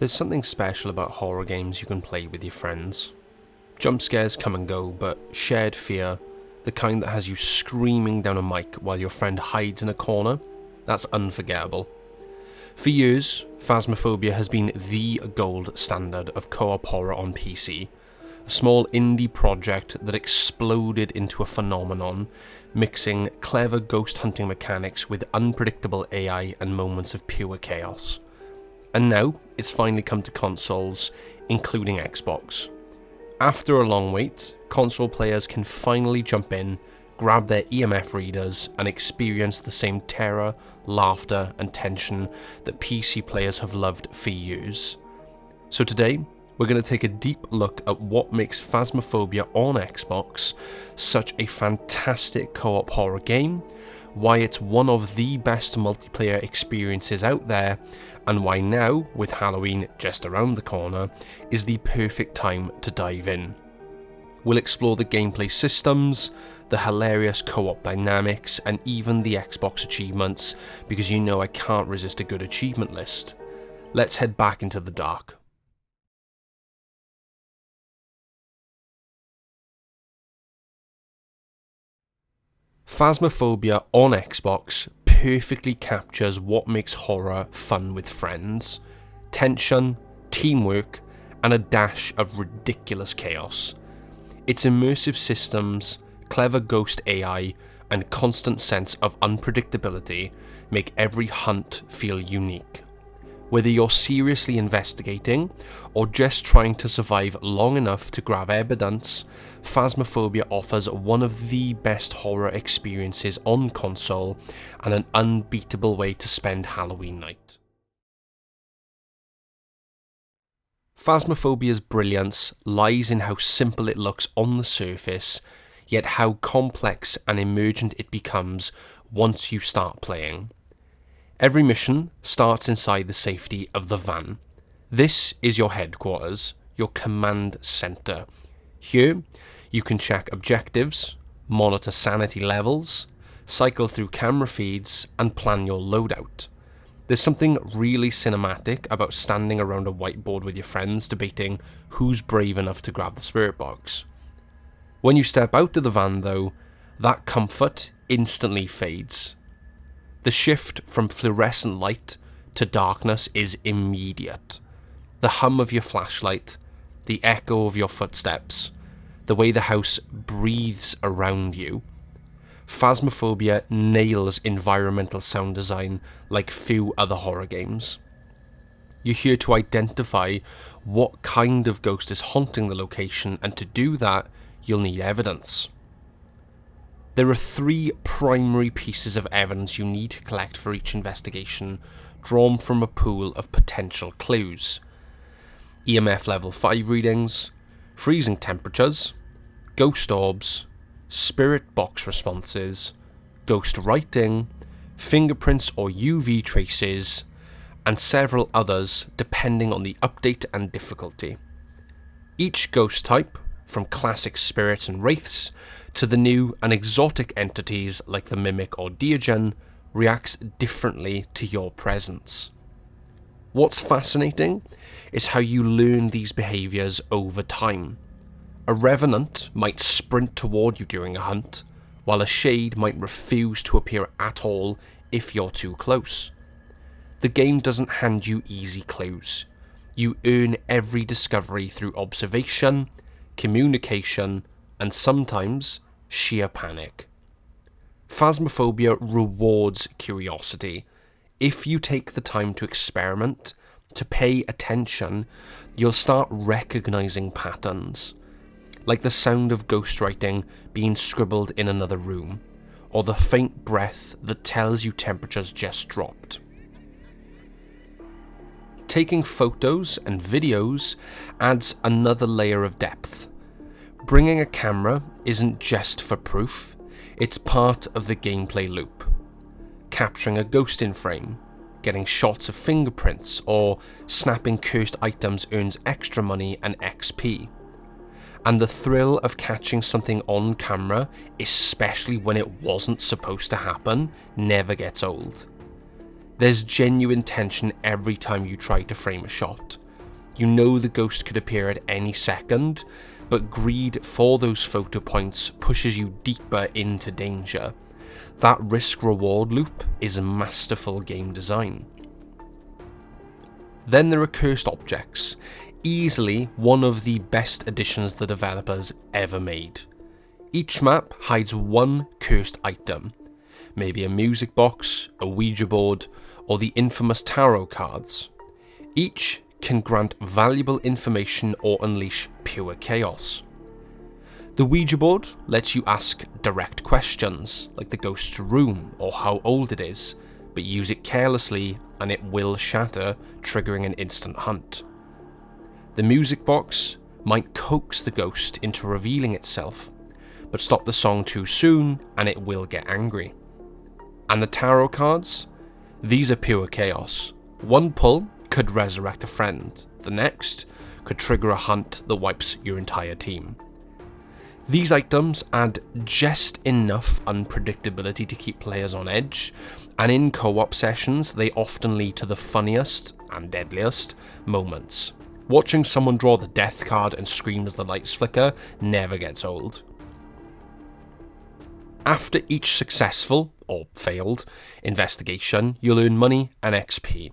There's something special about horror games you can play with your friends. Jump scares come and go, but shared fear, the kind that has you screaming down a mic while your friend hides in a corner, that's unforgettable. For years, Phasmophobia has been the gold standard of co-op horror on PC, a small indie project that exploded into a phenomenon, mixing clever ghost hunting mechanics with unpredictable AI and moments of pure chaos. And now, it's finally come to consoles, including Xbox. After a long wait, console players can finally jump in, grab their EMF readers, and experience the same terror, laughter, and tension that PC players have loved for years. So today, we're going to take a deep look at what makes Phasmophobia on Xbox such a fantastic co-op horror game, why it's one of the best multiplayer experiences out there, and why now, with Halloween just around the corner, is the perfect time to dive in. We'll explore the gameplay systems, the hilarious co-op dynamics, and even the Xbox achievements, because you know I can't resist a good achievement list. Let's head back into the dark. Phasmophobia on Xbox perfectly captures what makes horror fun with friends: tension, teamwork, and a dash of ridiculous chaos. Its immersive systems, clever ghost AI, and constant sense of unpredictability make every hunt feel unique. Whether you're seriously investigating or just trying to survive long enough to grab evidence, Phasmophobia offers one of the best horror experiences on console and an unbeatable way to spend Halloween night. Phasmophobia's brilliance lies in how simple it looks on the surface, yet how complex and emergent it becomes once you start playing. Every mission starts inside the safety of the van. This is your headquarters, your command center. Here, you can check objectives, monitor sanity levels, cycle through camera feeds, and plan your loadout. There's something really cinematic about standing around a whiteboard with your friends debating who's brave enough to grab the spirit box. When you step out of the van though, that comfort instantly fades. The shift from fluorescent light to darkness is immediate. The hum of your flashlight, the echo of your footsteps, the way the house breathes around you. Phasmophobia nails environmental sound design like few other horror games. You're here to identify what kind of ghost is haunting the location, and to do that, you'll need evidence. There are 3 primary pieces of evidence you need to collect for each investigation, drawn from a pool of potential clues: EMF level 5 readings, freezing temperatures, ghost orbs, spirit box responses, ghost writing, fingerprints or UV traces, and several others depending on the update and difficulty. Each ghost type, from classic spirits and wraiths to the new and exotic entities like the Mimic or Diogen, reacts differently to your presence. What's fascinating is how you learn these behaviours over time. A revenant might sprint toward you during a hunt, while a shade might refuse to appear at all if you're too close. The game doesn't hand you easy clues. You earn every discovery through observation, communication, and sometimes sheer panic. Phasmophobia rewards curiosity. If you take the time to experiment, to pay attention, you'll start recognizing patterns, like the sound of ghostwriting being scribbled in another room, or the faint breath that tells you temperatures just dropped. Taking photos and videos adds another layer of depth. Bringing a camera isn't just for proof, it's part of the gameplay loop. Capturing a ghost in frame, getting shots of fingerprints, or snapping cursed items earns extra money and XP. And the thrill of catching something on camera, especially when it wasn't supposed to happen, never gets old. There's genuine tension every time you try to frame a shot. You know the ghost could appear at any second, but greed for those photo points pushes you deeper into danger. That risk-reward loop is masterful game design. Then there are cursed objects, easily one of the best additions the developers ever made. Each map hides one cursed item, maybe a music box, a Ouija board, or the infamous tarot cards. Each can grant valuable information or unleash pure chaos. The Ouija board lets you ask direct questions, like the ghost's room or how old it is, but use it carelessly and it will shatter, triggering an instant hunt. The music box might coax the ghost into revealing itself, but stop the song too soon and it will get angry. And the tarot cards? These are pure chaos. One pull could resurrect a friend, the next could trigger a hunt that wipes your entire team. These items add just enough unpredictability to keep players on edge, and in co-op sessions they often lead to the funniest and deadliest moments. Watching someone draw the death card and scream as the lights flicker never gets old. After each successful, or failed, investigation, you'll earn money and XP.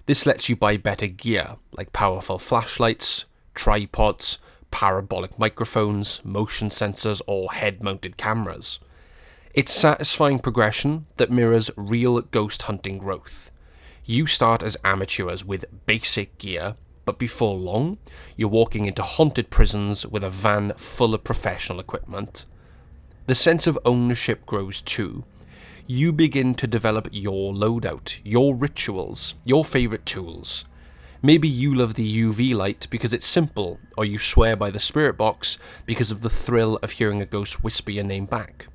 This lets you buy better gear, like powerful flashlights, tripods, parabolic microphones, motion sensors, or head-mounted cameras. It's satisfying progression that mirrors real ghost hunting growth. You start as amateurs with basic gear, but before long, you're walking into haunted prisons with a van full of professional equipment. The sense of ownership grows too. You begin to develop your loadout, your rituals, your favourite tools. Maybe you love the UV light because it's simple, or you swear by the spirit box because of the thrill of hearing a ghost whisper your name back.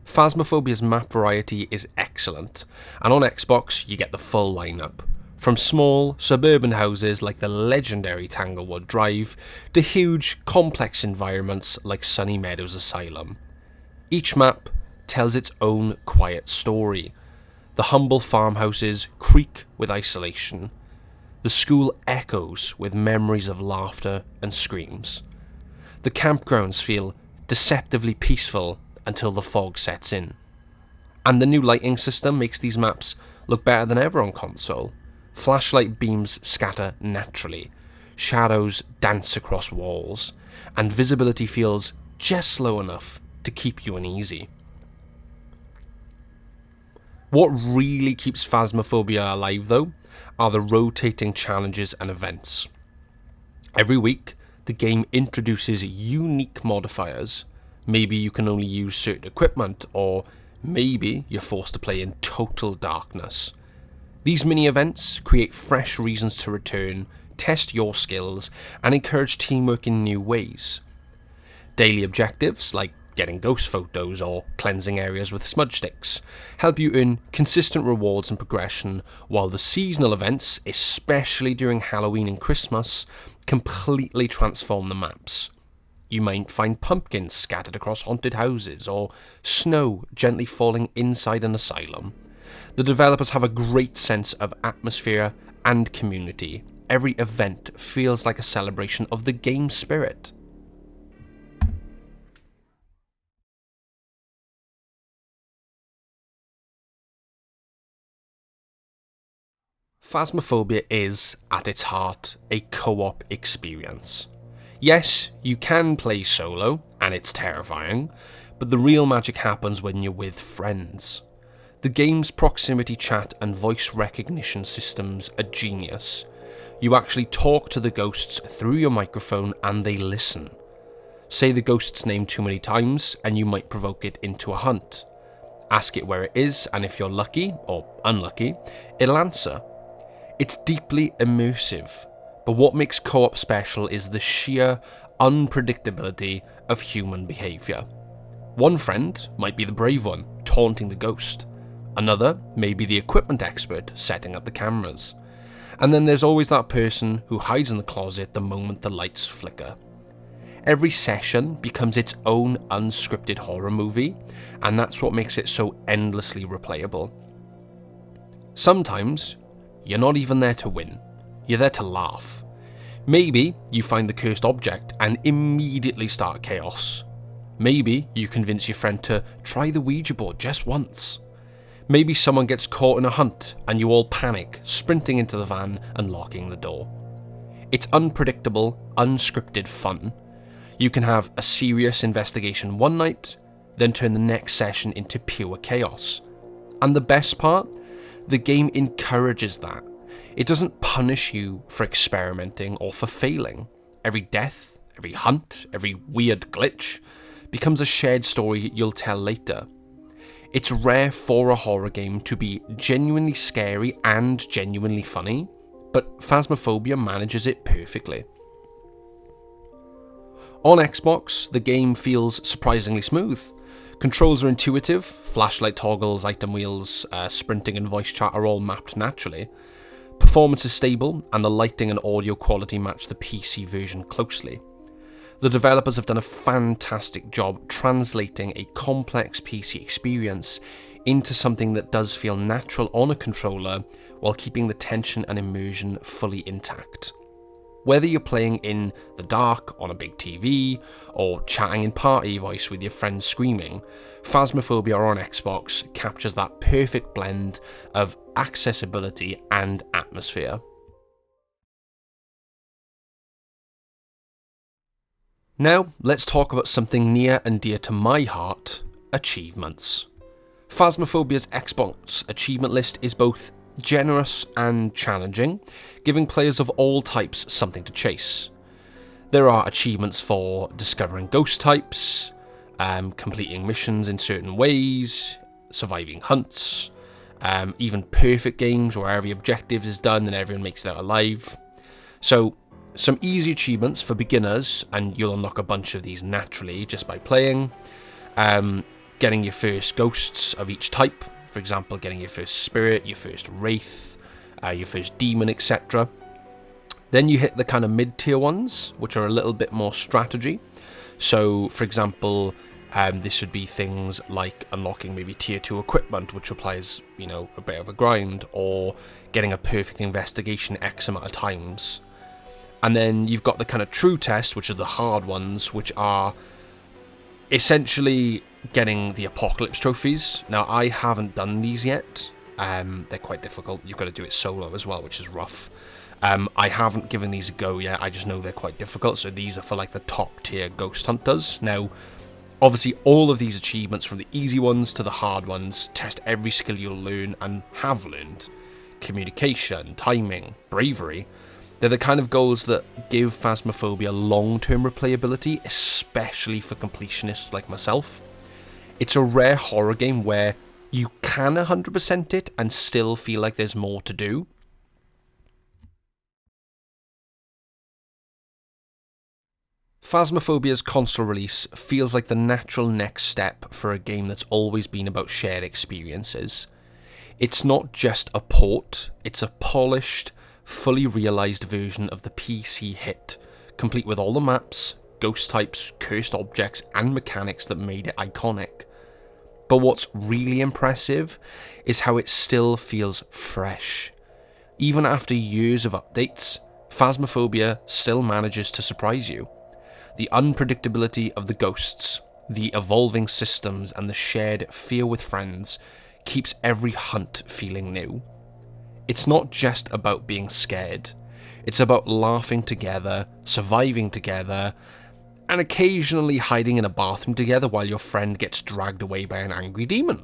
Phasmophobia's map variety is excellent, and on Xbox you get the full lineup. From small, suburban houses like the legendary Tanglewood Drive, to huge, complex environments like Sunny Meadows Asylum. Each map tells its own quiet story. The humble farmhouses creak with isolation. The school echoes with memories of laughter and screams. The campgrounds feel deceptively peaceful until the fog sets in. And the new lighting system makes these maps look better than ever on console. Flashlight beams scatter naturally, shadows dance across walls, and visibility feels just low enough to keep you uneasy. What really keeps Phasmophobia alive, though, are the rotating challenges and events. Every week, the game introduces unique modifiers. Maybe you can only use certain equipment, or maybe you're forced to play in total darkness. These mini-events create fresh reasons to return, test your skills, and encourage teamwork in new ways. Daily objectives, like getting ghost photos or cleansing areas with smudge sticks, help you earn consistent rewards and progression, while the seasonal events, especially during Halloween and Christmas, completely transform the maps. You might find pumpkins scattered across haunted houses, or snow gently falling inside an asylum. The developers have a great sense of atmosphere and community. Every event feels like a celebration of the game spirit. Phasmophobia is, at its heart, a co-op experience. Yes, you can play solo, and it's terrifying, but the real magic happens when you're with friends. The game's proximity chat and voice recognition systems are genius. You actually talk to the ghosts through your microphone and they listen. Say the ghost's name too many times and you might provoke it into a hunt. Ask it where it is, and if you're lucky, or unlucky, it'll answer. It's deeply immersive, but what makes co-op special is the sheer unpredictability of human behaviour. One friend might be the brave one, taunting the ghost. Another may be the equipment expert, setting up the cameras. And then there's always that person who hides in the closet the moment the lights flicker. Every session becomes its own unscripted horror movie, and that's what makes it so endlessly replayable. Sometimes, you're not even there to win. You're there to laugh. Maybe you find the cursed object and immediately start chaos. Maybe you convince your friend to try the Ouija board just once. Maybe someone gets caught in a hunt and you all panic, sprinting into the van and locking the door. It's unpredictable, unscripted fun. You can have a serious investigation one night, then turn the next session into pure chaos. And the best part? The game encourages that. It doesn't punish you for experimenting or for failing. Every death, every hunt, every weird glitch becomes a shared story you'll tell later. It's rare for a horror game to be genuinely scary and genuinely funny, but Phasmophobia manages it perfectly. On Xbox, the game feels surprisingly smooth. Controls are intuitive, flashlight toggles, item wheels, sprinting and voice chat are all mapped naturally. Performance is stable, and the lighting and audio quality match the PC version closely. The developers have done a fantastic job translating a complex PC experience into something that does feel natural on a controller while keeping the tension and immersion fully intact. Whether you're playing in the dark on a big TV or chatting in party voice with your friends screaming, Phasmophobia on Xbox captures that perfect blend of accessibility and atmosphere. Now, let's talk about something near and dear to my heart: achievements. Phasmophobia's Xbox achievement list is both generous and challenging, giving players of all types something to chase. There are achievements for discovering ghost types, completing missions in certain ways, surviving hunts, even perfect games where every objective is done and everyone makes it out alive. So, some easy achievements for beginners, and you'll unlock a bunch of these naturally just by playing. Getting your first ghosts of each type, for example, getting your first spirit, your first wraith, your first demon, etc. Then you hit the kind of mid-tier ones, which are a little bit more strategy. So, for example, this would be things like unlocking maybe tier 2 equipment, which requires, a bit of a grind, or getting a perfect investigation X amount of times. And then you've got the kind of true test, which are the hard ones, which are essentially getting the apocalypse trophies. Now, I haven't done these yet. They're quite difficult. You've got to do it solo as well, which is rough. I haven't given these a go yet. I just know they're quite difficult. So these are for like the top tier ghost hunters. Now, obviously, all of these achievements, from the easy ones to the hard ones, test every skill you'll learn and have learned. Communication, timing, bravery. They're the kind of goals that give Phasmophobia long-term replayability, especially for completionists like myself. It's a rare horror game where you can 100% it and still feel like there's more to do. Phasmophobia's console release feels like the natural next step for a game that's always been about shared experiences. It's not just a port, it's a polished, fully realised version of the PC hit, complete with all the maps, ghost types, cursed objects, and mechanics that made it iconic. But what's really impressive is how it still feels fresh. Even after years of updates, Phasmophobia still manages to surprise you. The unpredictability of the ghosts, the evolving systems, and the shared fear with friends keeps every hunt feeling new. It's not just about being scared. It's about laughing together, surviving together, and occasionally hiding in a bathroom together while your friend gets dragged away by an angry demon.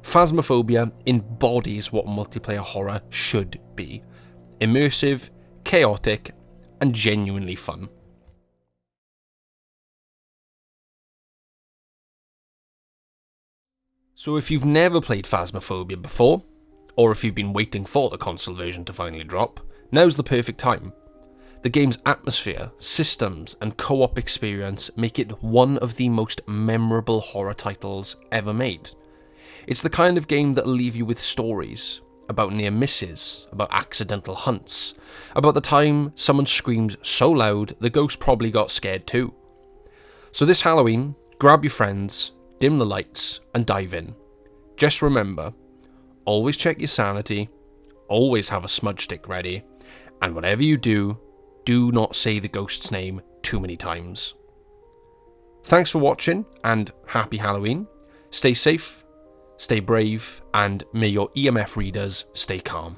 Phasmophobia embodies what multiplayer horror should be: immersive, chaotic, and genuinely fun. So if you've never played Phasmophobia before, or if you've been waiting for the console version to finally drop, now's the perfect time. The game's atmosphere, systems, and co-op experience make it one of the most memorable horror titles ever made. It's the kind of game that'll leave you with stories about near misses, about accidental hunts, about the time someone screamed so loud the ghost probably got scared too. So this Halloween, grab your friends, dim the lights, and dive in. Just remember, always check your sanity, always have a smudge stick ready, and whatever you do, do not say the ghost's name too many times. Thanks for watching, and happy Halloween. Stay safe, stay brave, and may your EMF readers stay calm.